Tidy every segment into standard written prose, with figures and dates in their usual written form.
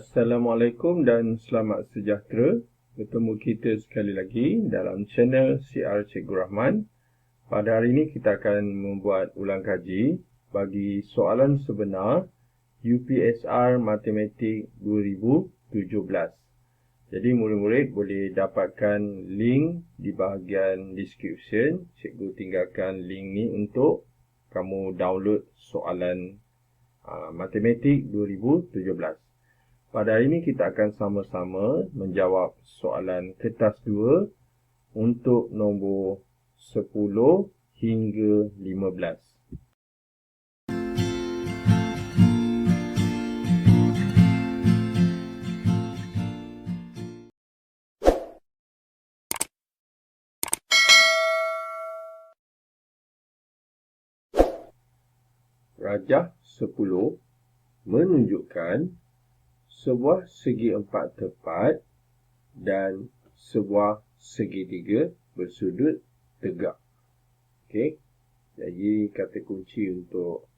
Assalamualaikum dan selamat sejahtera. Bertemu kita sekali lagi dalam channel CR Cikgu Rahman. Pada hari ini kita akan membuat ulang kaji bagi soalan sebenar UPSR Matematik 2017. Jadi murid-murid boleh dapatkan link di bahagian description. Cikgu tinggalkan link ni untuk kamu download soalan Matematik 2017. Pada hari ini kita akan sama-sama menjawab soalan kertas 2 untuk nombor 10 hingga 15. Rajah 10 menunjukkan sebuah segi empat tepat dan sebuah segitiga bersudut tegak. Okey. Jadi kata kunci untuk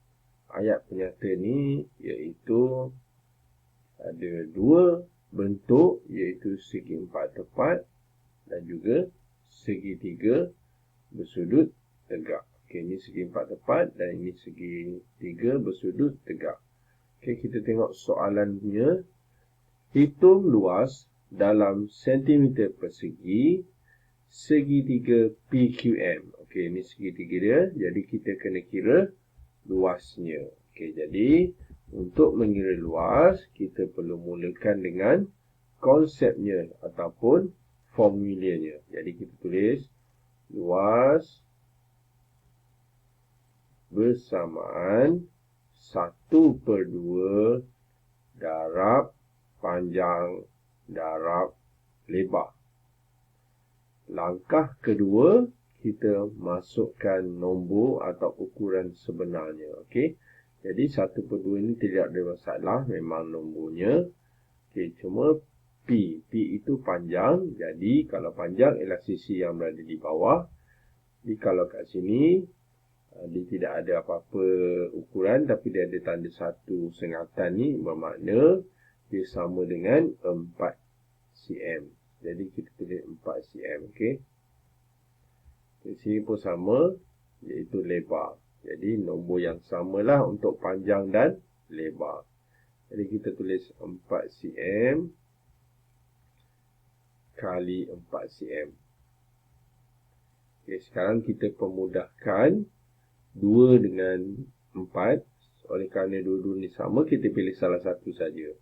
ayat penyata ni iaitu ada dua bentuk, iaitu segi empat tepat dan juga segitiga bersudut tegak. Okey, ini segi empat tepat dan ini segitiga bersudut tegak. Okey, kita tengok soalannya. Hitung luas dalam sentimeter persegi segitiga PQM. Okey, ini segitiga dia. Jadi kita kena kira luasnya. Okey, jadi untuk mengira luas, kita perlu mulakan dengan konsepnya ataupun formulanya. Jadi kita tulis luas bersamaan 1/2 darab panjang darab lebar. Langkah kedua, kita masukkan nombor atau ukuran sebenarnya. Okey. Jadi 1/2 ini tidak ada masalah, memang nombornya. Okey, cuma P. P itu panjang. Jadi kalau panjang ialah sisi yang berada di bawah. Jadi kalau kat sini dia tidak ada apa-apa ukuran, tapi dia ada tanda satu sengatan ni, bermakna dia sama dengan 4 cm. Jadi kita tulis 4 cm. Okey. Di sini pun sama, iaitu lebar. Jadi nombor yang samalah untuk panjang dan lebar. Jadi kita tulis 4 cm kali 4 cm. Okey, sekarang kita pemudahkan 2 dengan 4. Oleh kerana dua-dua ni sama, kita pilih salah satu saja.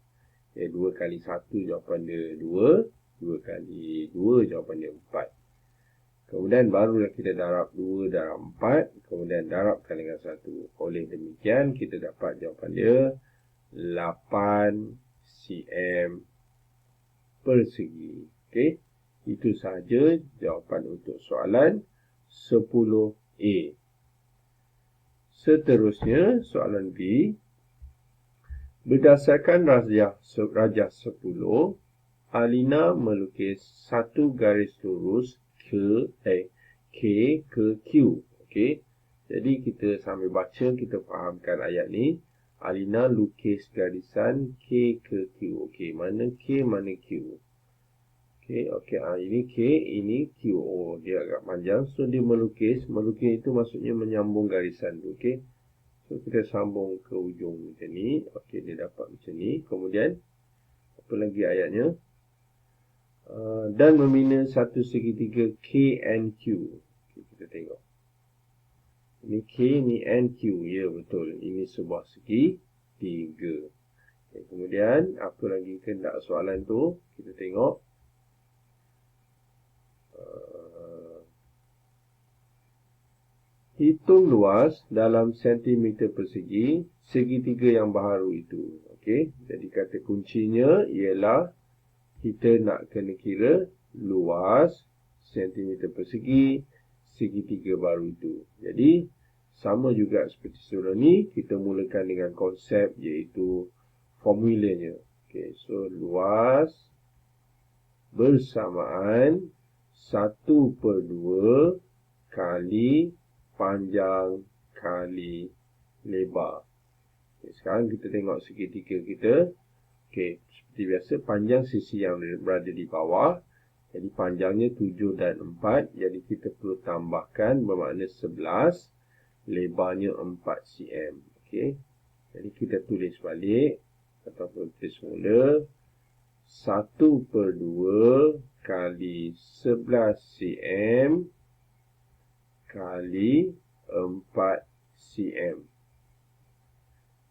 2 kali 1 jawapan dia 2. 2 kali 2 jawapan dia 4. Kemudian barulah kita darab 2 darab 4. Kemudian darabkan dengan 1. Oleh demikian kita dapat jawapan dia 8 cm persegi. Okey. Itu sahaja jawapan untuk soalan 10A. Seterusnya soalan B. Berdasarkan rajah 10, Alina melukis satu garis lurus K ke Q. Okey. Jadi kita sambil baca, kita fahamkan ayat ni. Alina lukis garisan K ke Q. Okey, mana K, mana Q. Okey, ini K, ini Q. Oh, dia agak panjang. So dia melukis. Melukis itu maksudnya menyambung garisan tu. Okey. So, kita sambung ke ujung macam ni. Okey, dia dapat macam ni. Kemudian, apa lagi ayatnya? Dan membina satu segitiga K and Q. Okay, kita tengok. Ini K, ini N, Q. Ya, betul. Ini sebuah segitiga. Okay, kemudian, apa lagi kehendak soalan tu? Kita tengok. Hitung luas dalam sentimeter persegi segitiga yang baharu itu. Okey, jadi kata kuncinya ialah kita nak kena kira luas sentimeter persegi segitiga baru itu. Jadi sama juga seperti surah ni, kita mulakan dengan konsep iaitu formulanya. Okey, so luas bersamaan 1/2 kali panjang kali lebar. Okay, sekarang kita tengok segitiga kita. Okey, seperti biasa panjang sisi yang berada di bawah. Jadi panjangnya 7 dan 4. Jadi kita perlu tambahkan bermakna 11. Lebarnya 4 cm. Okey. Jadi kita tulis balik ataupun tulis mula 1/2 kali 11 cm kali 4 cm.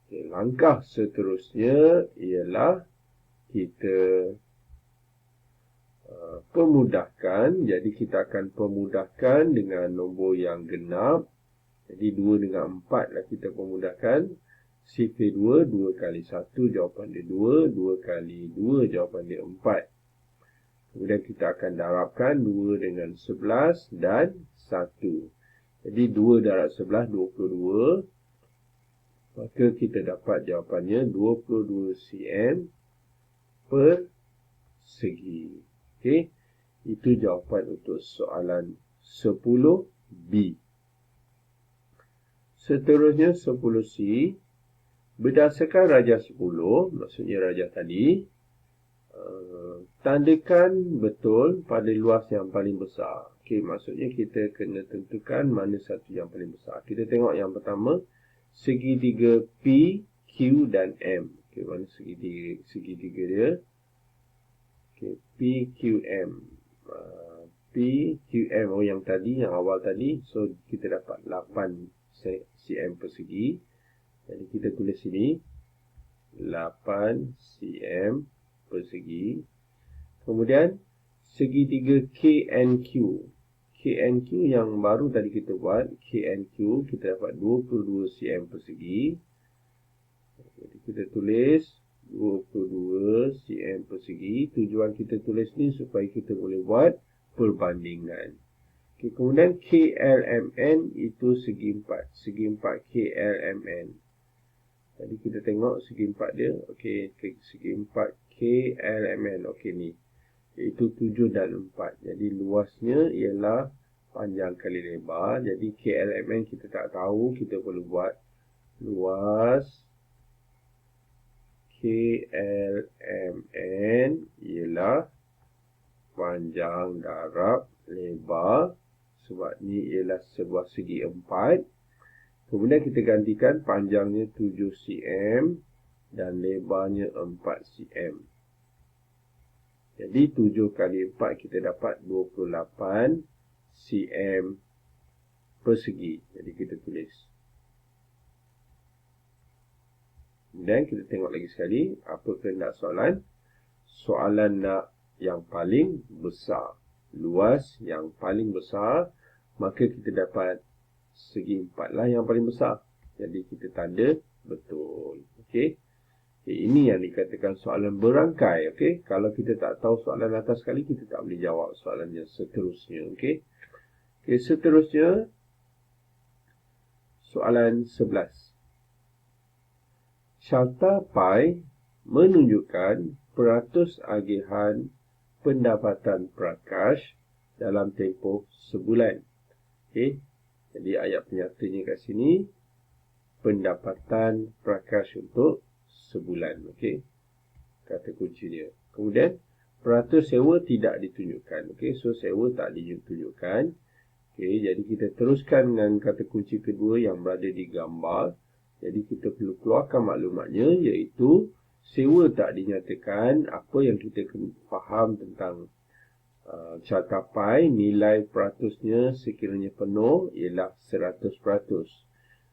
Okay, langkah seterusnya ialah kita pemudahkan. Jadi kita akan pemudahkan dengan nombor yang genap. Jadi 2 dengan 4 lah kita pemudahkan. Sifir 2, 2 kali 1, jawapan dia 2. 2 kali 2, jawapan dia 4. Kemudian kita akan darabkan 2 dengan 11 dan 1. Jadi 2 darab 11, 22. Maka kita dapat jawapannya 22 cm per segi. Okey. Itu jawapan untuk soalan 10B. Seterusnya 10C. Berdasarkan rajah 10, maksudnya rajah tadi, tandakan betul pada luas yang paling besar. Okey, maksudnya kita kena tentukan mana satu yang paling besar. Kita tengok yang pertama, segitiga P, Q dan M. Okey, mana segitiga dia? Okey, P, Q, M. P, Q, M. Oh, yang tadi, yang awal tadi. So, kita dapat 8 cm persegi. Jadi kita tulis sini 8 cm persegi. Kemudian segitiga KNQ. KNQ yang baru tadi kita buat, KNQ kita dapat 22 cm persegi. Jadi kita tulis 22 cm persegi. Tujuan kita tulis ni supaya kita boleh buat perbandingan. Okay, kemudian KLMN itu segi 4. Segi 4 KLMN. Tadi kita tengok segi 4 dia. Okey, segi 4 KLMN. Okey ni. Iaitu 7 dan 4. Jadi luasnya ialah panjang kali lebar. Jadi KLMN kita tak tahu. Kita perlu buat luas KLMN ialah panjang darab lebar. Sebab ni ialah sebuah segi 4. Kemudian kita gantikan panjangnya 7 cm dan lebarnya 4 cm. Jadi 7 kali 4 kita dapat 28 cm persegi. Jadi kita tulis. Kemudian kita tengok lagi sekali apa kehendak soalan. Soalan nak yang paling besar. Luas yang paling besar. Maka kita dapat segi 4 lah yang paling besar. Jadi kita tanda betul. Okey. Ini yang dikatakan soalan berangkai. Okey. Kalau kita tak tahu soalan atas sekali, kita tak boleh jawab soalan yang seterusnya. Okey. Okey, seterusnya soalan 11. Carta pi menunjukkan peratus agihan pendapatan Prakash dalam tempoh sebulan. Okey. Jadi ayat penyatanya kat sini, pendapatan Prakash untuk sebulan. Okey. Kata kunci dia. Kemudian, peratus sewa tidak ditunjukkan. Okey. So, sewa tak ditunjukkan. Okey. Jadi, kita teruskan dengan kata kunci kedua yang berada di gambar. Jadi, kita perlu keluarkan maklumatnya, iaitu sewa tak dinyatakan. Apa yang kita kena faham tentang carta pi, nilai peratusnya sekiranya penuh ialah 100%.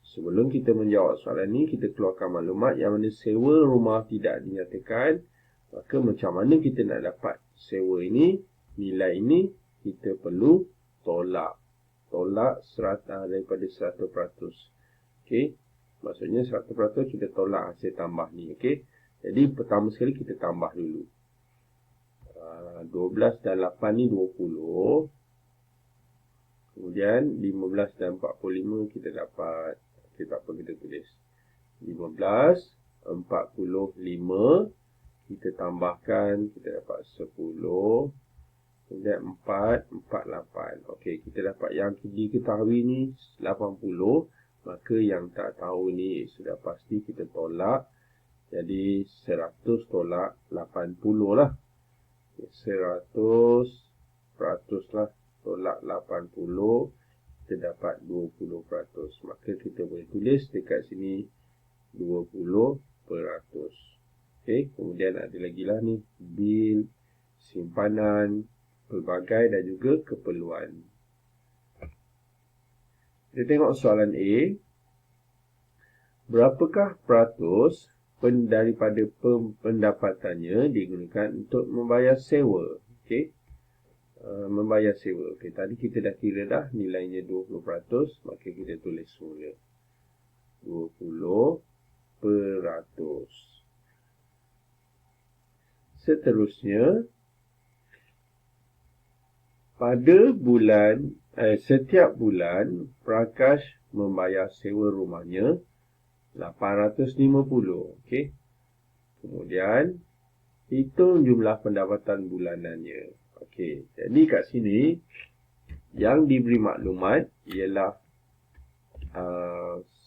Sebelum kita menjawab soalan ni, kita keluarkan maklumat yang mana sewa rumah tidak dinyatakan. Maka macam mana kita nak dapat sewa ini, nilai ini, kita perlu tolak. Tolak daripada 100%. Okey. Maksudnya 100% kita tolak hasil tambah ni. Okey. Jadi pertama sekali kita tambah dulu. 12 dan 8 ni 20. Kemudian 15 dan 45 kita dapat. Okay, tak apa kita tulis. 15, 45. Kita tambahkan. Kita dapat 10. Kemudian 4, 48. Okey, kita dapat yang diketahui ni 80. Maka yang tak tahu ni sudah pasti kita tolak. Jadi 100 tolak 80 lah. 100 peratus lah tolak 80, kita dapat 20%. Maka kita boleh tulis dekat sini 20%. Okey, kemudian ada lagi lah ni bil, simpanan, pelbagai dan juga keperluan. Kita tengok soalan A. Berapakah peratus daripada pendapatannya digunakan untuk membayar sewa? Okey. Membayar sewa. Okey, tadi kita dah kira dah nilainya 20%, maka kita tulis semula 20%. Seterusnya, pada bulan setiap bulan Prakash membayar sewa rumahnya 850. Okey. Kemudian hitung jumlah pendapatan bulanannya. Okey. Jadi kat sini yang diberi maklumat ialah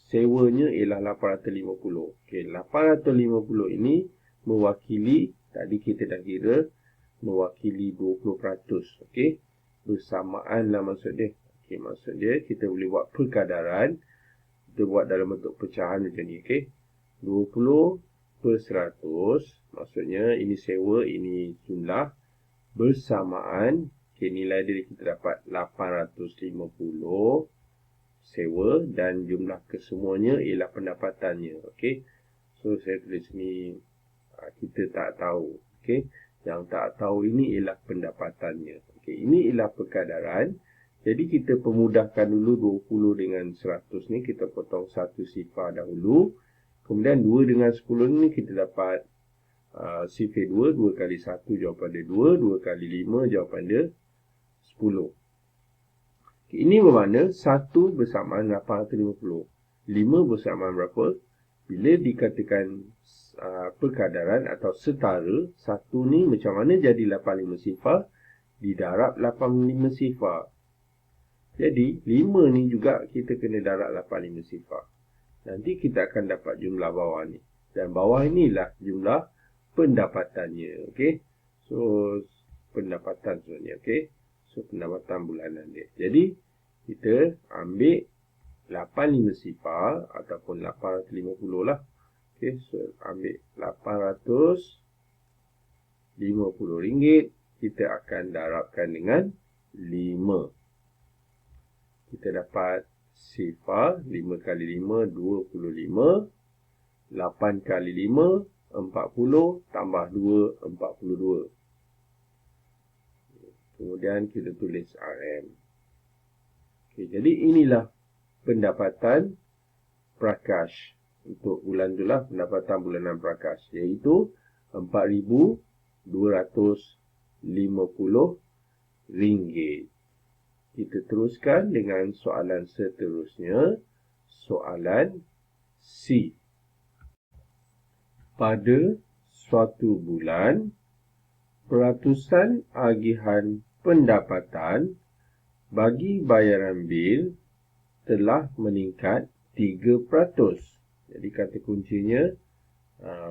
sewanya ialah 850. Okey, 850 ini mewakili, tadi kita dah kira, mewakili 20%. Okey, bersamaan lah maksud dia. Okey, maksud dia kita boleh buat perkadaran, kita buat dalam bentuk pecahan macam ni. Okey, 20%, maksudnya ini sewa, ini jumlah, bersamaan. Okey, nilai dia kita dapat 850 sewa dan jumlah kesemuanya ialah pendapatannya. Okey. So saya tulis ni kita tak tahu. Okey. Yang tak tahu ini ialah pendapatannya. Okey, ini ialah perkadaran. Jadi kita pemudahkan dulu 20 dengan 100 ni kita potong satu sifar dahulu. Kemudian 2 dengan 10 ni kita dapat sifir 2, 2 kali 1 jawapan dia 2, 2 kali 5 jawapan dia 10. Ini bermakna 1 bersamaan 850. 5 bersamaan berapa? Bila dikatakan perkadaran atau setara, 1 ni macam mana jadi 85 sifar? Didarab 85 sifar. Jadi 5 ni juga kita kena darab 85 sifar. Nanti kita akan dapat jumlah bawah ni. Dan bawah inilah jumlah pendapatannya. Okey. So pendapatan sebenarnya. Okey. So pendapatan bulanan dia. Jadi kita ambil 85 sifar ataupun 850 lah. Okey, so ambil 850 ringgit, kita akan darabkan dengan 5. Kita dapat sifar 5 kali 5 25, 8 kali 5 40 tambah 2 42. Kemudian kita tulis RM. Okay, jadi inilah pendapatan Prakash untuk bulan tu lah, pendapatan bulanan Prakash, iaitu RM4,250. Kita teruskan dengan soalan seterusnya, soalan C. Pada suatu bulan, peratusan agihan pendapatan bagi bayaran bil telah meningkat 3%. Jadi kata kuncinya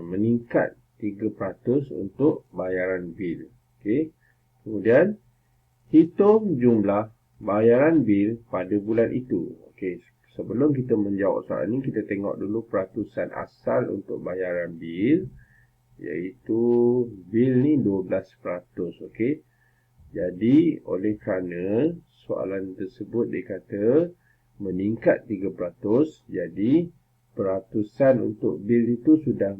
meningkat 3% untuk bayaran bil. Okey. Kemudian hitung jumlah bayaran bil pada bulan itu. Okey, sebelum kita menjawab soalan ini, kita tengok dulu peratusan asal untuk bayaran bil, iaitu bil ni 12%. Okey. Jadi oleh kerana soalan tersebut dikata meningkat 3%, jadi peratusan untuk bil itu sudah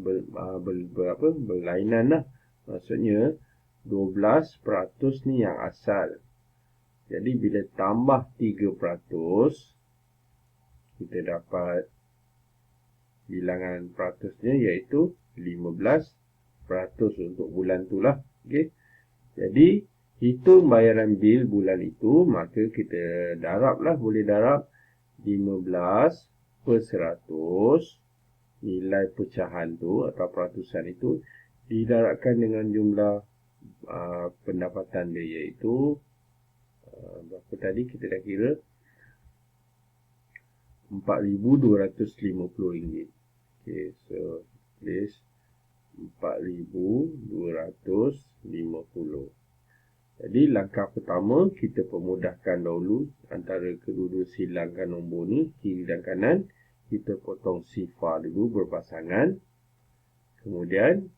berlainan lah. Maksudnya 12% ni yang asal. Jadi bila tambah 3%, kita dapat bilangan peratusnya iaitu 15% untuk bulan tu lah. Okay. Jadi hitung bayaran bil bulan itu, maka kita darab lah, boleh darab 15%, nilai pecahan tu atau peratusan itu didarabkan dengan jumlah pendapatan dia, iaitu berapa tadi kita dah kira, RM4,250. Okay, so tulis 4250. Jadi langkah pertama, kita pemudahkan dahulu antara kedua-dua silangkan nombor ni, kiri dan kanan. Kita potong sifar dulu berpasangan. Kemudian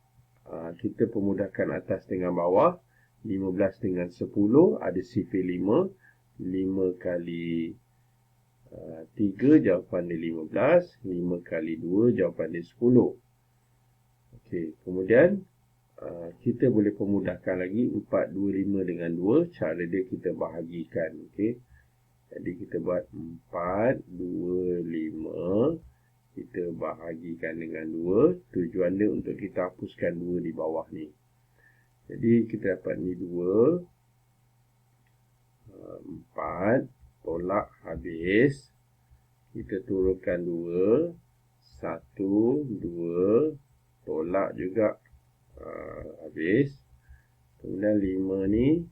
kita pemudahkan atas dengan bawah. 15 dengan 10 ada sifir 5. 5 kali 3 jawapan dia 15. 5 kali 2 jawapan dia 10. Okey, kemudian kita boleh pemudahkan lagi 425 dengan 2. Cara dia kita bahagikan. Okey. Jadi kita buat 425 kita bahagikan dengan 2. Tujuan dia untuk kita hapuskan 2 di bawah ni. Jadi kita dapat ni 2. 4 tolak habis. Kita turunkan 2. 1, 2 tolak juga. Habis. Kemudian 5 ni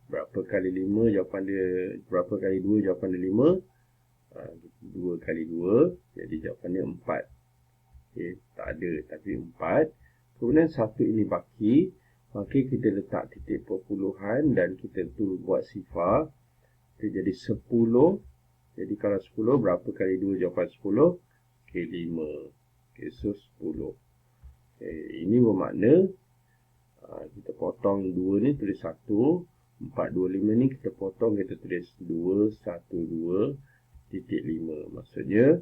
berapa kali 5 jawapan dia, berapa kali 2 jawapan dia 5. 2 kali 2 jadi jawapan dia 4. Okay, tak ada tapi 4. Kemudian 1 ini baki, maka kita letak titik perpuluhan dan kita tu buat sifar. Dia jadi 10. Jadi kalau 10 berapa kali 2 jawapan 10? Okay, 5. Okay, so 10. Okay, ini bermakna kita potong 2 ni tulis 1. 425 ni kita potong, kita tulis 212.5. Maksudnya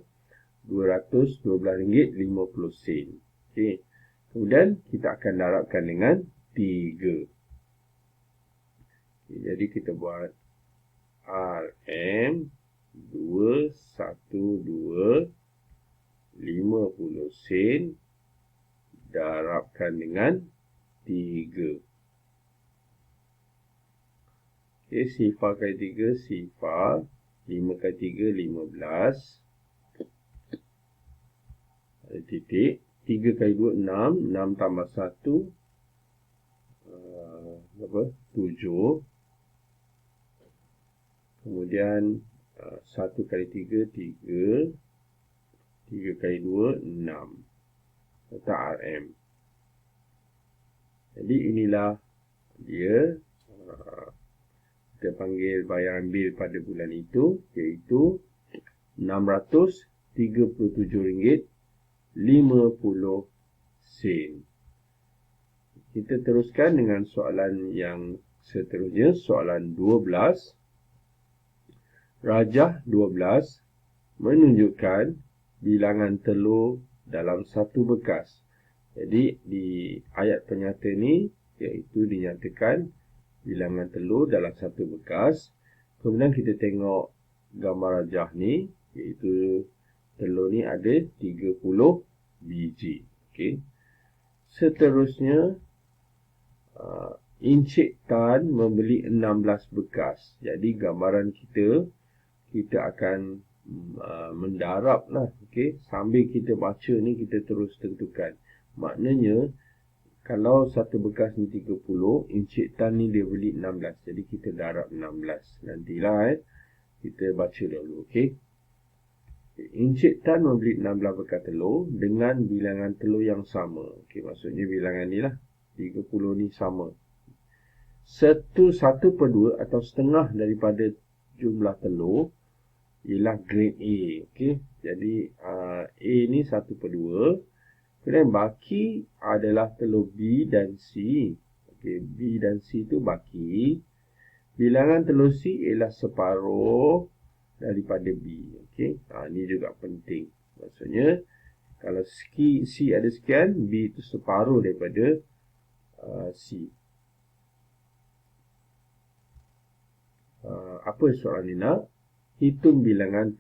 RM212.50. Okay. Kemudian kita akan darabkan dengan 3. Okay, jadi kita buat RM 212.50 darabkan dengan 3. Okay, sifar kali 3, sifar. 5 kali 3, 15. Ada titik. 3 kali 2, 6. 6 tambah 1. 7. Kemudian 1 kali 3, 3. 3 kali 2, 6. Letak RM. Jadi inilah dia. Kita panggil bayaran bil pada bulan itu, iaitu RM637.50. Kita teruskan dengan soalan yang seterusnya, soalan 12. Rajah 12 menunjukkan bilangan telur dalam satu bekas. Jadi di ayat penyata ni, iaitu dinyatakan bilangan telur dalam satu bekas. Kemudian kita tengok gambar rajah ni, iaitu telur ni ada 30 biji. Okay. Seterusnya, Encik Tan membeli 16 bekas. Jadi gambaran kita akan mendarab lah. Okay. Sambil kita baca ni, kita terus tentukan. Maknanya, kalau satu bekas ni 30, Encik Tan ni dia beli 16. Jadi kita darab 16. Nantilah kita baca dulu. Okay. Encik Tan membeli 16 bekas telur dengan bilangan telur yang sama. Okay, maksudnya bilangan ni lah. 30 ni sama. 1/2 atau setengah daripada jumlah telur ialah grade A. Okay. Jadi A ni 1/2. Kemudian baki adalah telur B dan C. Okay, B dan C itu baki. Bilangan telur C ialah separuh daripada B. Okay. Ini juga penting. Maksudnya, kalau C ada sekian, B itu separuh daripada C. Apa soalan ni nak? Hitung bilangan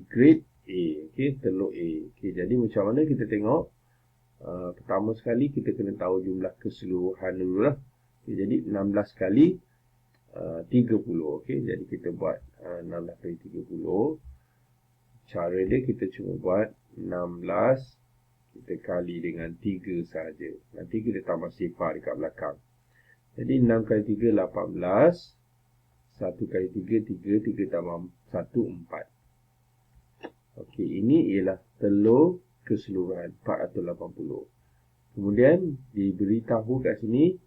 grade A. Okay, telur A. Okay, jadi macam mana kita tengok? Pertama sekali kita kena tahu jumlah keseluruhan dulu lah. Okay, jadi 16 kali 30. Okay, jadi kita buat 16 kali 30. Cara dia kita cuma buat 16 kita kali dengan 3 sahaja. Nanti kita tambah sifar dekat belakang. Jadi 6 kali 3 18. 1 kali 3 3. 3 tambah 1 4. Okey, ini ialah telur keseluruhan 480. Kemudian diberitahu kat sini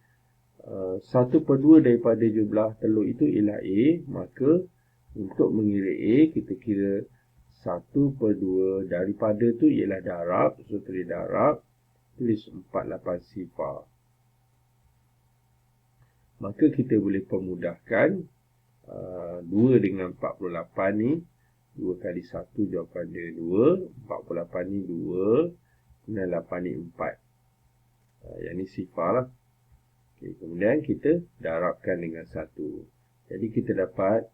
1/2 daripada jumlah telur itu ialah A. Maka untuk mengira A, kita kira 1/2 daripada tu ialah darab. So tulis darab, tulis 48 sifar. Maka kita boleh permudahkan 2 dengan 48 ni. 2 kali 1 jawapan dia 2. 48 ni 2. Dan 8 ni 4. Yang ni sifar lah. Okay, kemudian kita darabkan dengan 1. Jadi kita dapat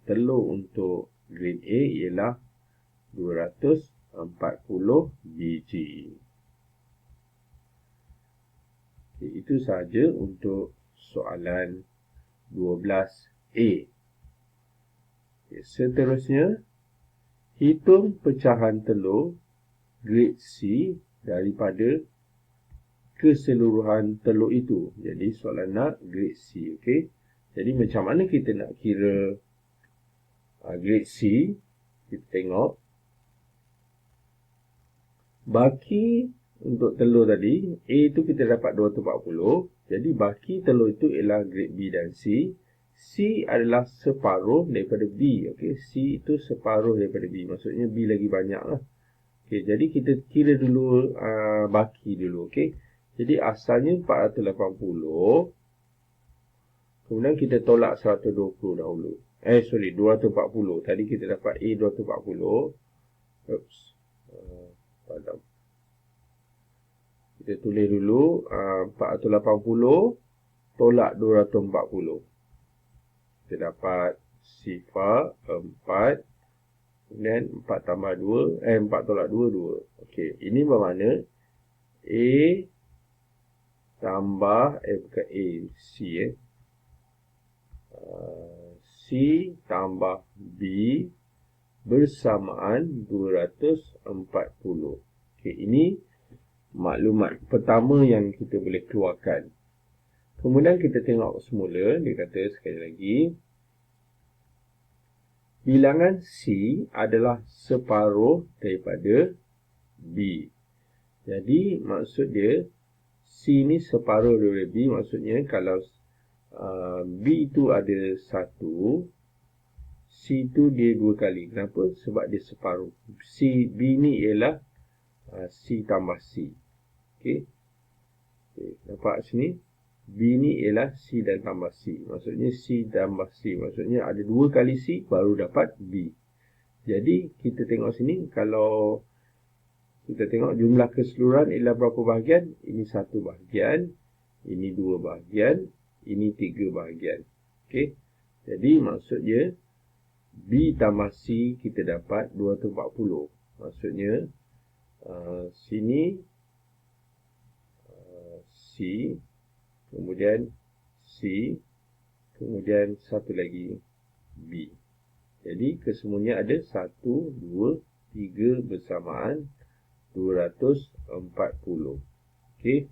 telur untuk grade A ialah 240 biji. Okay, itu sahaja untuk soalan 12A. Okay, seterusnya, hitung pecahan telur grade C daripada keseluruhan telur itu. Jadi soalan nak grade C. Okay. Jadi macam mana kita nak kira grade C? Kita tengok. Baki untuk telur tadi, A itu kita dapat 240. Jadi baki telur itu ialah grade B dan C. C adalah separuh daripada B. Okay. C itu separuh daripada B. Maksudnya B lagi banyak lah. Okay. Jadi kita kira dulu baki dulu. Okay. Jadi asalnya 480. Kemudian kita tolak 120 dahulu. 240. Tadi kita dapat A 240. Oops. Padam. Kita tulis dulu 480 tolak 240. Kita dapat sifar 4. Kemudian 4 tambah 2. 4 tolak 2, 2. Okey, ini bermakna A tambah bukan A, C C tambah B bersamaan 240. Okey, ini maklumat pertama yang kita boleh keluarkan. Kemudian kita tengok semula, dia kata sekali lagi, bilangan C adalah separuh daripada B. Jadi maksud dia C ni separuh daripada B. Maksudnya kalau B itu ada 1, C itu dia 2 kali. Kenapa? Sebab dia separuh. B ni ialah C tambah C. Okey. Nampak sini? B ni ialah C dan tambah C. Maksudnya C tambah C. Maksudnya ada 2 kali C baru dapat B. Jadi kita tengok sini, kalau kita tengok jumlah keseluruhan ialah berapa bahagian? Ini 1 bahagian, ini 2 bahagian, ini 3 bahagian. Okey. Jadi maksudnya B tambah C kita dapat 240. Maksudnya sini C, kemudian C, kemudian satu lagi B. Jadi kesemuanya ada 1, 2, 3 bersamaan 240. Okey.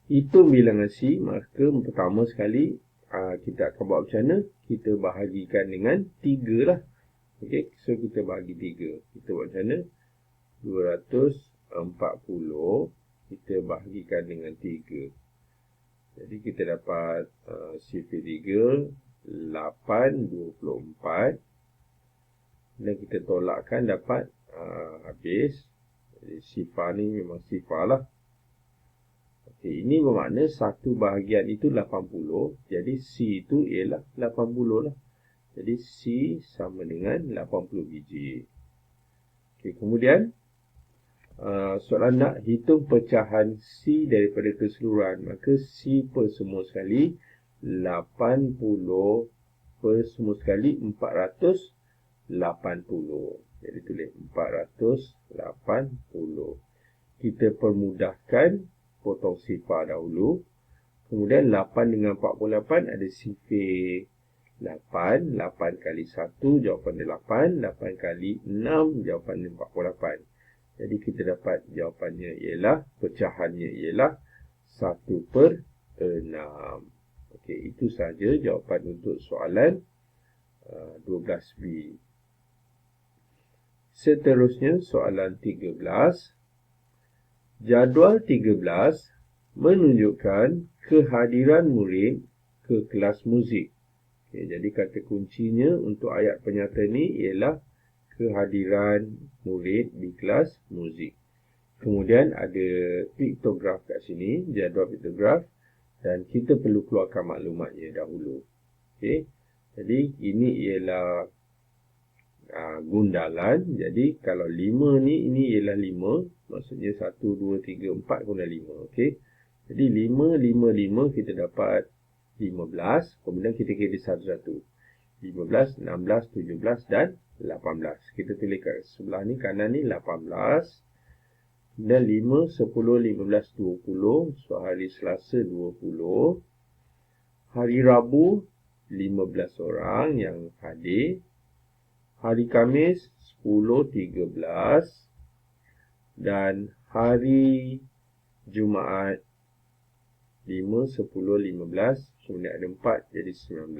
Hitung bilangan C, maka pertama sekali kita akan buat macam mana? Kita bahagikan dengan 3 lah. Okey, so kita bahagi 3. Kita buat macam mana? 240 kita bahagikan dengan 3. Jadi kita dapat sifar 3 8/24. Dan kita tolakkan dapat habis. Jadi sifar ni memang sifar lah. Okay, ini bermakna 1 bahagian itu 80. Jadi C itu ialah 80 lah. Jadi C sama dengan 80 biji. Okay, kemudian soalan nak hitung pecahan C daripada keseluruhan. Maka C per semua sekali 80 per semua sekali 480. Jadi tulis 480. Kita permudahkan, potong sifar dahulu. Kemudian 8 dengan 48 ada sifar 8. 8 kali 1 jawapan dia 8. 8 kali 6 jawapan dia 48. Jadi kita dapat jawapannya ialah, pecahannya ialah 1/6. Okey, itu sahaja jawapan untuk soalan 12B. Seterusnya soalan 13. Jadual 13 menunjukkan kehadiran murid ke kelas muzik. Okay, jadi kata kuncinya untuk ayat penyata ni ialah kehadiran murid di kelas muzik. Kemudian ada piktograf kat sini, jadual piktograf, dan kita perlu keluarkan maklumatnya dahulu. Okay. Jadi ini ialah gundalan. Jadi kalau 5 ni, ini ialah 5. Maksudnya 1, 2, 3, 4 guna 5. Okay. Jadi 5, 5, 5 kita dapat 15. Kemudian kita kira satu-satu. 15, 16, 17 dan 18. Kita tulis kat sebelah ni, kanan ni 18. Dan 5, 10, 15, 20. So hari Selasa 20. Hari Rabu 15 orang yang hadir. Hari Khamis 10, 13. Dan hari Jumaat 5, 10, 15. Kemudian ada 4 jadi 19.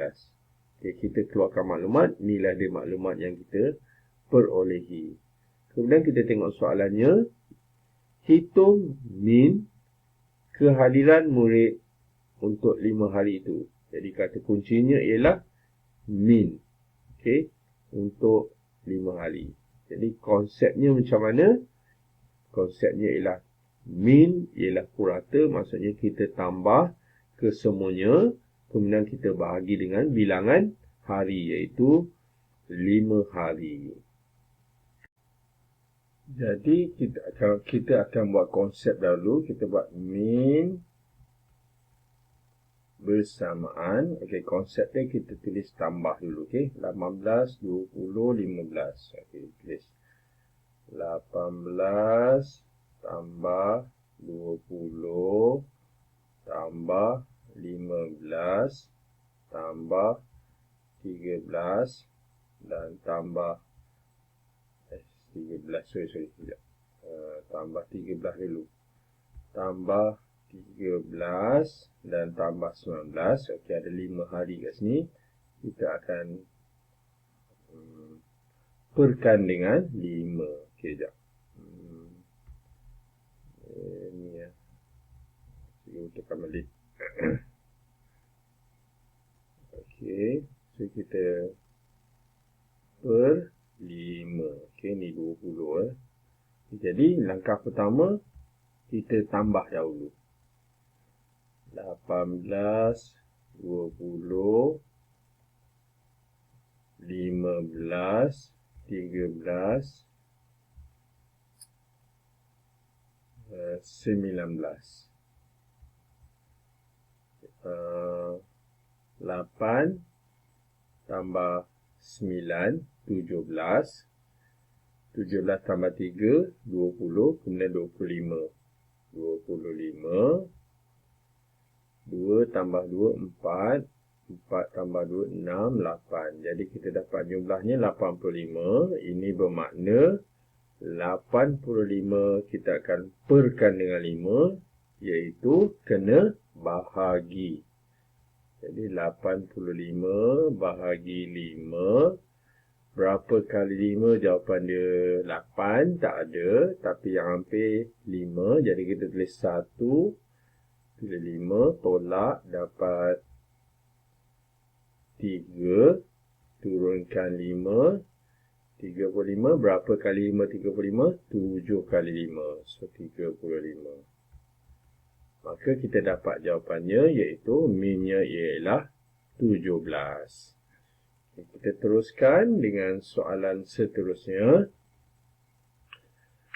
Okay, kita keluarkan maklumat. Inilah dia maklumat yang kita perolehi. Kemudian kita tengok soalannya. Hitung min kehadiran murid untuk 5 hari itu. Jadi kata kuncinya ialah min. Okay. Untuk 5 hari. Jadi konsepnya macam mana? Konsepnya ialah min ialah purata. Maksudnya kita tambah kesemuanya. Kemudian kita bahagi dengan bilangan hari, iaitu 5 hari. Jadi kita akan buat konsep dahulu. Kita buat min bersamaan. Okey, konsep dia kita tulis tambah dulu. Okey, 18, 20, 15. Okey, tulis 18 tambah 20 tambah 15 tambah 13 dan tambah 13, tambah 13 dulu. Tambah 13 dan tambah 19. Okey, ada 5 hari kat sini. Kita akan perkan dengan 5. Okey, sekejap. Ni ya. Kita tekan balik. Okey, so kita per 5. Okey, ni 20. Jadi langkah pertama kita tambah dahulu. 18, 20, 15, 13, 19. 8 tambah 9, 17. 17 tambah 3, 20. Kemudian 25. 25. 2 tambah 2, 4. 4 tambah 2, 6, 8. Jadi kita dapat jumlahnya 85. Ini bermakna 85 kita akan perkan dengan 5. Iaitu kena bahagi. Jadi 85 bahagi 5. Berapa kali 5? Jawapan dia 8. Tak ada. Tapi yang hampir 5. Jadi kita tulis 1. Tulis 5. Tolak. Dapat 3. Turunkan 5. 35. Berapa kali 5? 35. 7 kali 5. So 35. Maka kita dapat jawapannya, iaitu minnya ialah 17. Kita teruskan dengan soalan seterusnya.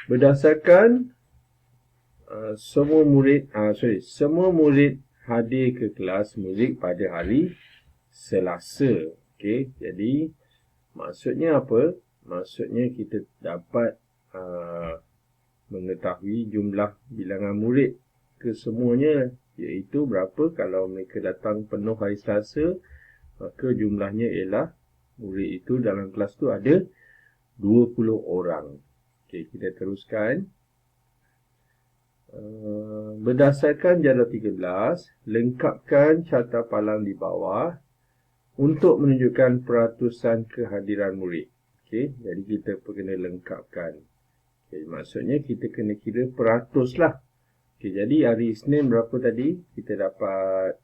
Berdasarkan semua murid hadir ke kelas muzik pada hari Selasa. Okey, jadi maksudnya apa? Maksudnya kita dapat mengetahui jumlah bilangan murid kesemuanya, iaitu berapa. Kalau mereka datang penuh hari Selasa, maka jumlahnya ialah murid itu dalam kelas tu ada 20 orang. Okey, kita teruskan. Berdasarkan jadual 13, lengkapkan carta palang di bawah untuk menunjukkan peratusan kehadiran murid. Okey, jadi kita kena lengkapkan. Okay, maksudnya kita kena kira peratus lah. Okay, jadi hari Isnin berapa tadi? Kita dapat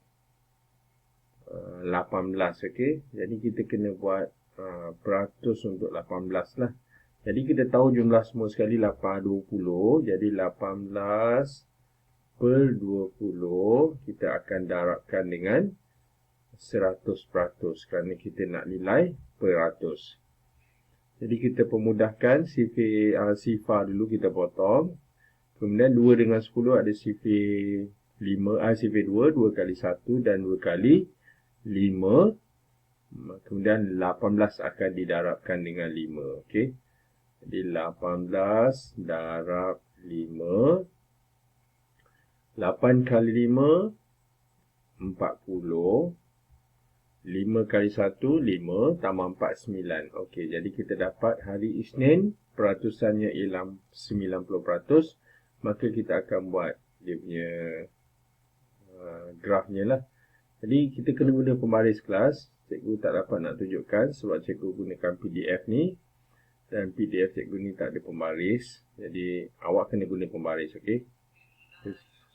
18. Okay, jadi kita kena buat peratus untuk 18 lah. Jadi kita tahu jumlah semua sekali 20. Jadi 18 per 20 kita akan darabkan dengan 100% kerana kita nak nilai peratus. Jadi kita pemudahkan sifar dulu kita potong. Kemudian 2 dengan 10 ada sifir 2, 2 kali 1 dan 2 kali 5. Kemudian 18 akan didarabkan dengan 5. Okey. Jadi 18 darab 5. 8 kali 5, 40. 5 kali 1, 5. Tambah 4, 9. Okey, jadi kita dapat hari Isnin peratusannya ialah 90%. Maka kita akan buat dia punya grafnya lah. Jadi kita kena guna pembaris kelas. Cikgu tak dapat nak tunjukkan sebab cikgu gunakan PDF ni. Dan PDF cikgu ni tak ada pembaris. Jadi awak kena guna pembaris, okey.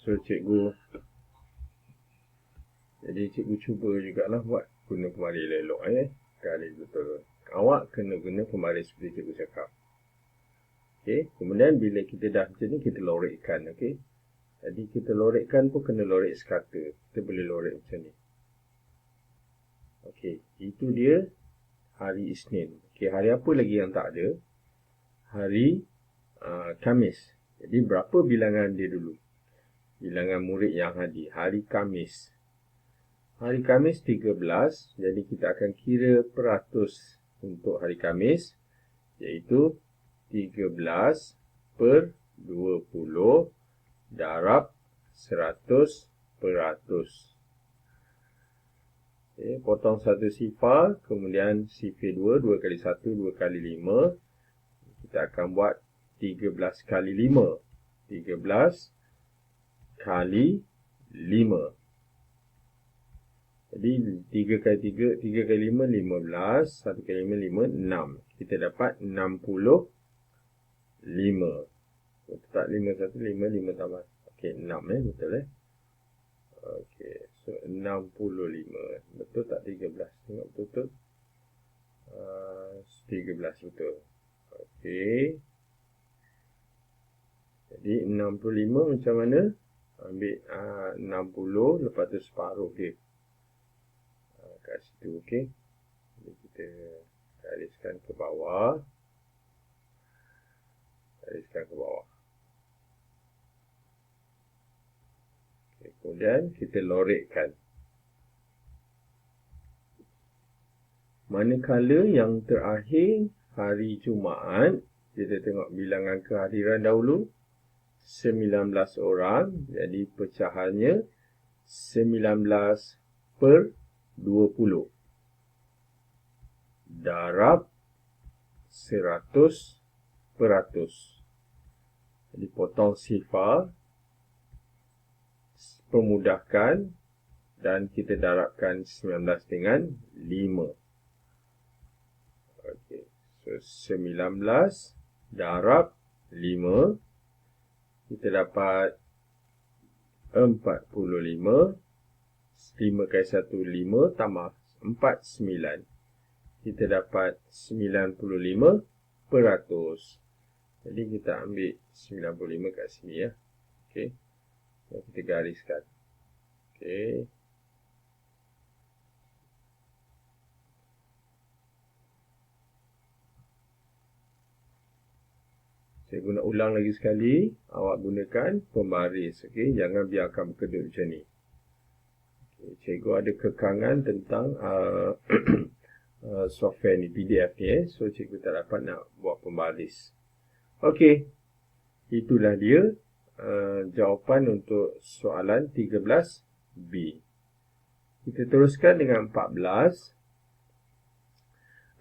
So cikgu cuba jugalah buat guna pembaris elok kali betul. Awak kena guna pembaris seperti cikgu cakap. Okey, kemudian bila kita dah macam ni kita lorekkan, okey. Jadi kita lorekkan pun kena lorek sekata. Kita boleh lorek macam ni. Okey, itu dia hari Isnin. Okey, hari apa lagi yang tak ada? Hari Khamis. Jadi berapa bilangan dia dulu? Bilangan murid yang hadir. Hari Khamis. Hari Khamis 13. Jadi kita akan kira peratus untuk hari Khamis. Iaitu 13 per 20 darab 100%. Okay, potong satu sifar, kemudian sifir 2, 2 kali 1, 2 kali 5. Kita akan buat 13 kali 5. 13 kali 5. Jadi 3 kali 3, 3 kali 5, 15. 1 kali 5, 6. Kita dapat 65. Betul tak? 5, 1, 5, 5 tambah. Okey, 6 betul Okey, so 65. Betul tak 13? Tengok betul-betul. 13 betul. Okey. Jadi 65 macam mana? Ambil 60, lepas tu separuh dia. Kat situ, okey. Jadi kita gariskan ke bawah. Gariskan ke bawah. Okay, kemudian kita lorekkan. Manakala yang terakhir hari Jumaat, kita tengok bilangan kehadiran dahulu. 19 orang. Jadi pecahannya 19 per 20. Darab 100%. Jadi potong sifar, pemudahkan, dan kita darabkan 19 dengan 5. Okey, so 19 darab 5, kita dapat 45. 5 kali 1, 5 tambah 4, 9. Kita dapat 95%. Jadi kita ambil 95 kat sini ya. Okey. Dan kita gariskan. Okey. Saya guna ulang lagi sekali. Awak gunakan pembaris. Okey. Jangan biarkan berkedut macam ni. Okay. Cikgu ada kekangan tentang software ni, PDF ni. So cikgu tak dapat nak buat pembaris. Okey, itulah dia jawapan untuk soalan 13B. Kita teruskan dengan 14.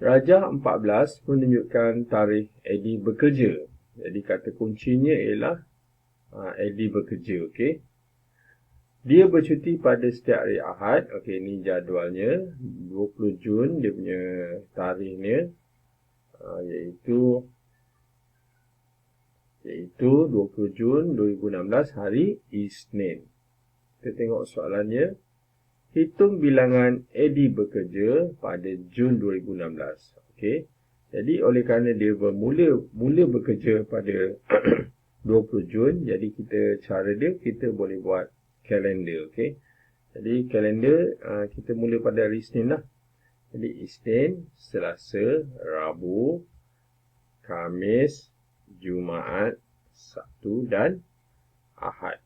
Rajah 14 menunjukkan tarikh Eddie bekerja. Jadi kata kuncinya ialah Eddie bekerja. Okey. Dia bercuti pada setiap hari Ahad. Okey, ini jadualnya. 20 Jun dia punya tarikhnya. Iaitu iaitu 20 Jun 2016 hari Isnin. Kita tengok soalannya. Hitung bilangan Eddie bekerja pada Jun 2016. Okey. Jadi oleh kerana dia mula bekerja pada 20 Jun, jadi cara dia kita boleh buat kalender, okey. Jadi kalender kita mula pada hari Isnin lah. Jadi Isnin, Selasa, Rabu, Khamis, Jumaat, Sabtu dan Ahad.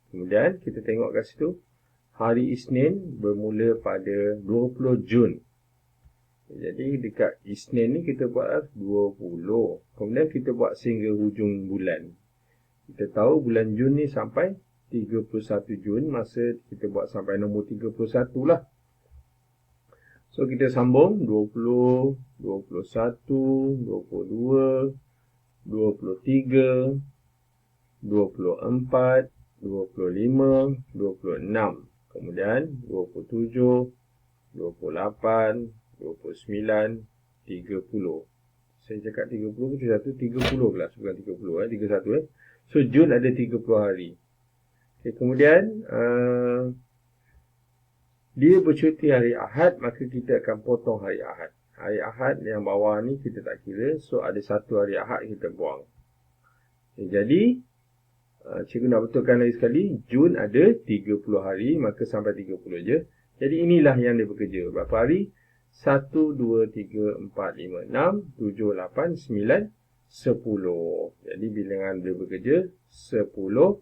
Kemudian kita tengok kat situ, hari Isnin bermula pada 20 Jun. Jadi dekat Isnin ni kita buat 20. Kemudian kita buat sehingga hujung bulan. Kita tahu bulan Jun ni sampai 31 Jun. Masa kita buat sampai nombor 31 lah. So kita sambung 20, 21, 22, 23, 24, 25, 26. Kemudian 27, 28, 29, 30. Saya cakap 30 ke 31? 30 pula. Bukan 30 31 So Jun ada 30 hari. Okay, kemudian dia bercuti hari Ahad, maka kita akan potong hari Ahad. Hari Ahad yang bawah ni kita tak kira. So ada satu hari Ahad kita buang. Okay, jadi cikgu nak betulkan lagi sekali, Jun ada 30 hari, maka sampai 30 je. Jadi inilah yang dia bekerja. Berapa hari? 1, 2, 3, 4, 5, 6, 7, 8, 9, 10. Jadi bilangan dia bekerja 10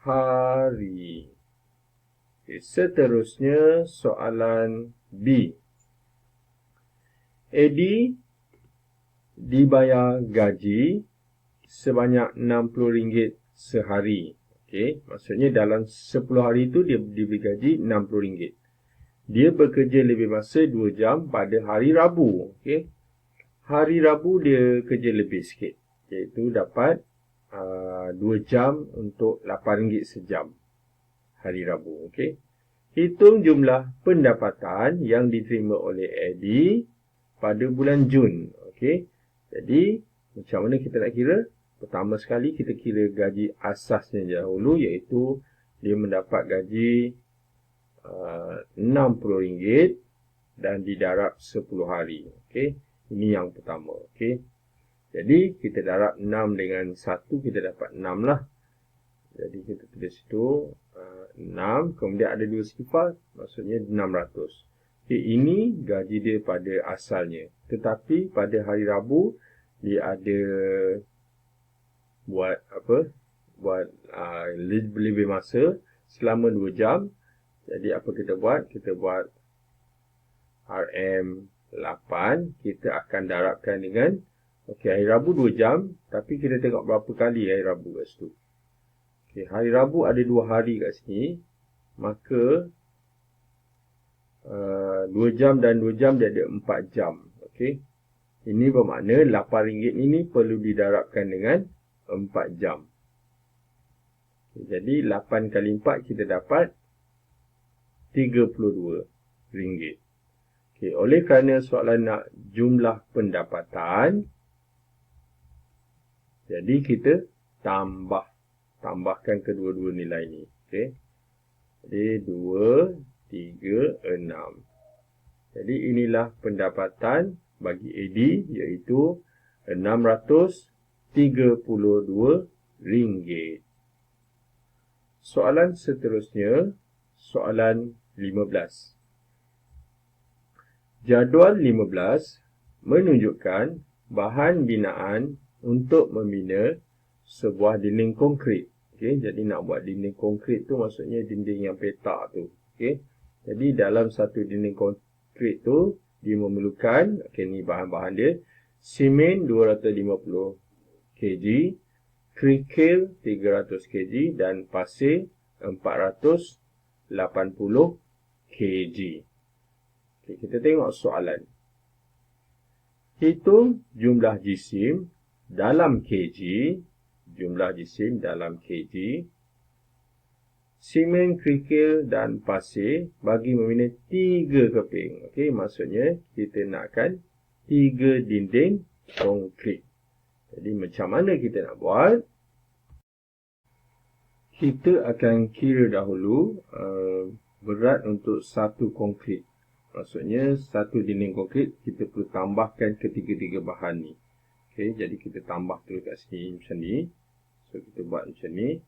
hari. Okay, seterusnya soalan B. Eddie dibayar gaji sebanyak RM60 sehari. Okay, maksudnya dalam 10 hari itu dia diberi gaji RM60. Dia bekerja lebih masa 2 jam pada hari Rabu. Okay. Hari Rabu dia kerja lebih sikit. Iaitu dapat 2 jam untuk RM8 sejam. Hari Rabu. Okay. Hitung jumlah pendapatan yang diterima oleh Eddie pada bulan Jun. Okay. Jadi, macam mana kita nak kira? Pertama sekali kita kira gaji asasnya dahulu. Iaitu dia mendapat gaji RM60 dan didarab 10 hari. Okey, ini yang pertama. Okey. Jadi kita darab 6 dengan 1, kita dapat 6 lah. Jadi kita tulis situ 6, kemudian ada 2 sifar, maksudnya 600. Okey, ini gaji dia pada asalnya. Tetapi pada hari Rabu dia ada buat apa? Buat lebih masa selama 2 jam. Jadi apa kita buat? Kita buat RM8. Kita akan darabkan dengan hari Rabu 2 jam. Tapi kita tengok berapa kali hari Rabu kat situ. Hari Rabu ada 2 hari kat sini. Maka 2 jam dan 2 jam dia ada 4 jam. Ini bermakna RM8 ini perlu didarabkan dengan 4 jam. Jadi 8 kali 4 kita dapat RM32. Oleh kerana soalan nak jumlah pendapatan, jadi kita tambahkan kedua-dua nilai ni. Jadi 2, 3, 6. Jadi inilah pendapatan bagi Eddie, iaitu RM632. Soalan seterusnya, soalan 15. Jadual 15 menunjukkan bahan binaan untuk membina sebuah dinding konkrit. Jadi nak buat dinding konkrit tu maksudnya dinding yang petak tu. Jadi dalam satu dinding konkrit tu dia memerlukan, ni bahan-bahan dia, simen 250 kg, kerikil 300 kg dan pasir 480 kg. Kita tengok soalan. Hitung jumlah jisim dalam kg. Jumlah jisim dalam kg. Simen, kerikil dan pasir bagi membina 3 keping. Maksudnya kita nakkan 3 dinding konkrit. Jadi macam mana kita nak buat? Kita akan kira dahulu berat untuk satu konkrit. Maksudnya satu dinding konkrit kita perlu tambahkan ketiga-tiga bahan ni. Okey, jadi kita tambah terus kat sini macam ni. So kita buat macam ni.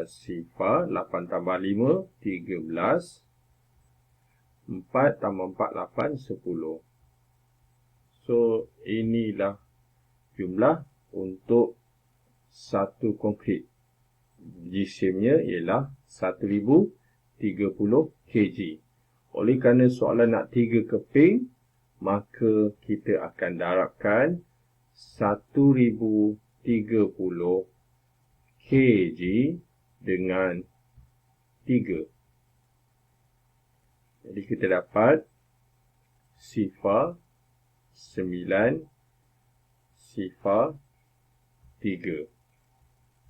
Sifar 8 tambah 5 13. 4 tambah 4 8 10. So inilah jumlah untuk satu konkrit. Jisimnya ialah 1030 kg. Oleh kerana soalan nak 3 keping, maka kita akan darabkan 1030 kg dengan 3. Jadi kita dapat sifar 9 sifar 3.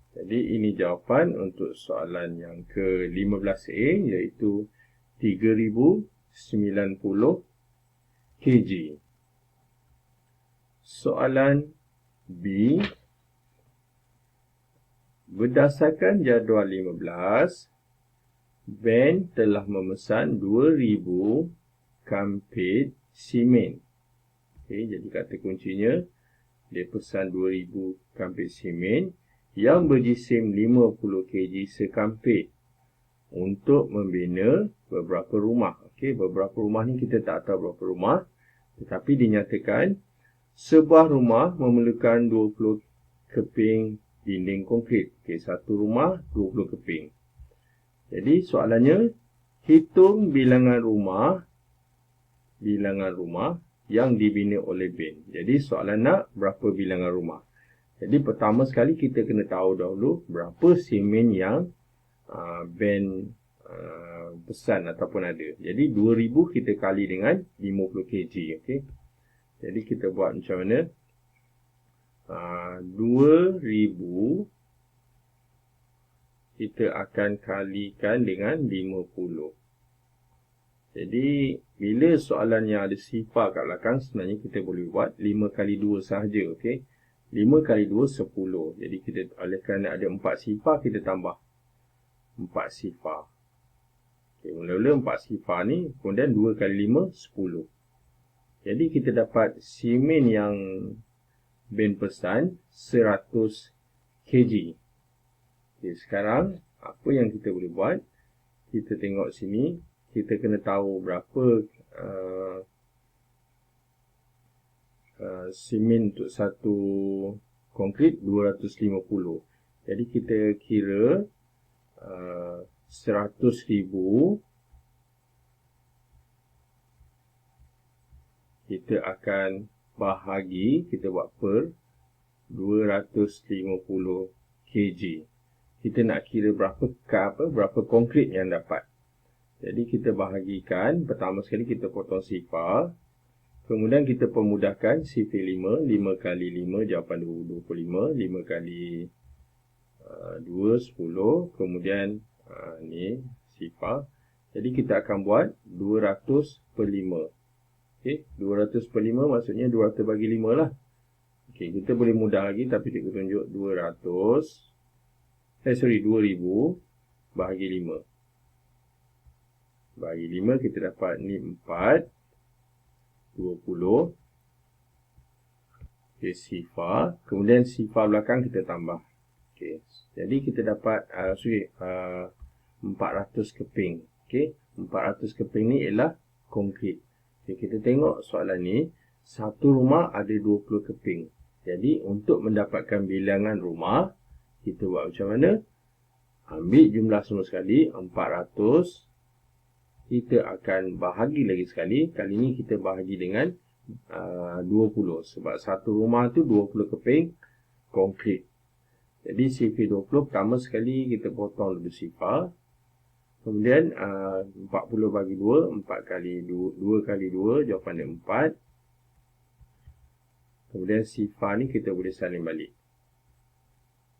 Jadi ini jawapan untuk soalan yang ke-15A, iaitu 3090 kg. Soalan B. Berdasarkan jadual 15, Ben telah memesan 2000 kampit simen. Okay, jadi kata kuncinya, dia pesan 2000 kampit simen yang berjisim 50 kg sekampit untuk membina beberapa rumah. Okey, beberapa rumah ni kita tak tahu berapa rumah, tetapi dinyatakan sebuah rumah memerlukan 20 keping dinding konkrit. Okey, satu rumah 20 keping. Jadi soalannya, hitung bilangan rumah yang dibina oleh Ben. Jadi soalan nak berapa bilangan rumah. Jadi pertama sekali kita kena tahu dahulu berapa simen yang Ben pesan ataupun ada. Jadi 2000 kita kali dengan 50 kg. Okay? Jadi kita buat macam mana? 2000 kita akan kalikan dengan 50. Jadi bila soalan yang ada sifar kat belakang, sebenarnya kita boleh buat 5 kali 2 sahaja. Okay? 5 kali 2, 10. Jadi kita, oleh kerana ada 4 sifar, kita tambah 4 sifar. Okay, mula-mula 4 sifar ni, kemudian 2 kali 5, 10. Jadi kita dapat simen yang Ben pesan 100 kg. Okay, sekarang, apa yang kita boleh buat? Kita tengok sini, kita kena tahu berapa simen untuk satu konkrit, 250. Jadi kita kira 100,000 kita akan bahagi, kita buat per 250 kg. Kita nak kira berapa konkrit yang dapat. Jadi kita bahagikan, pertama sekali kita potong sifar. Kemudian kita pemudahkan sifar 5, 5 kali 5 jawapan 25, 5 kali 2, 10. Kemudian ni sifar. Jadi kita akan buat 200 per 5. Okay, 200 per 5 maksudnya 200 bagi 5 lah. Okay, kita boleh mudah lagi, tapi cikgu tunjuk 2000 bahagi 5. Bahagi 5 kita dapat ni 4. 20. Okay, sifar. Kemudian sifar belakang kita tambah. Okay, jadi kita dapat 400 keping. Okay, 400 keping ni ialah konkrit. Okay, kita tengok soalan ni. Satu rumah ada 20 keping. Jadi untuk mendapatkan bilangan rumah, kita buat macam mana? Ambil jumlah semua sekali, 400. Kita akan bahagi lagi sekali. Kali ni kita bahagi dengan 20. Sebab satu rumah tu 20 keping konkrit. Jadi sifar 20, pertama sekali kita potong dulu sifar. Kemudian 40 bagi 2, 4 kali 2 kali 2, jawapan dia 4. Kemudian sifar ni kita boleh salin balik.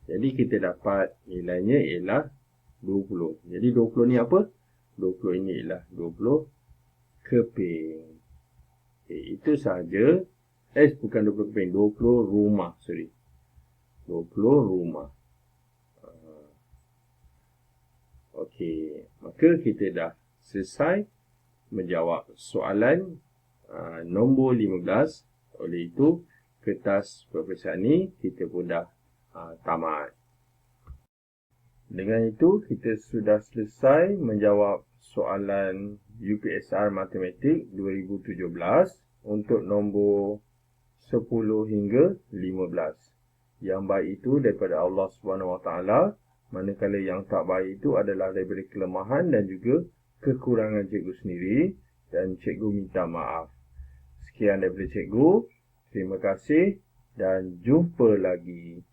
Jadi kita dapat nilainya ialah 20. Jadi 20 ni apa? 20 ini ialah 20 keping. Okay, itu sahaja. Bukan 20 keping, 20 rumah. Sorry. rumah. Okey, maka kita dah selesai menjawab soalan nombor 15. Oleh itu, kertas peperiksaan ni kita pun dah tamat. Dengan itu, kita sudah selesai menjawab soalan UPSR Matematik 2017 untuk nombor 10 hingga 15. Yang baik itu daripada Allah Subhanahu Wa Taala, manakala yang tak baik itu adalah daripada kelemahan dan juga kekurangan cikgu sendiri, dan cikgu minta maaf. Sekian daripada cikgu. Terima kasih dan jumpa lagi.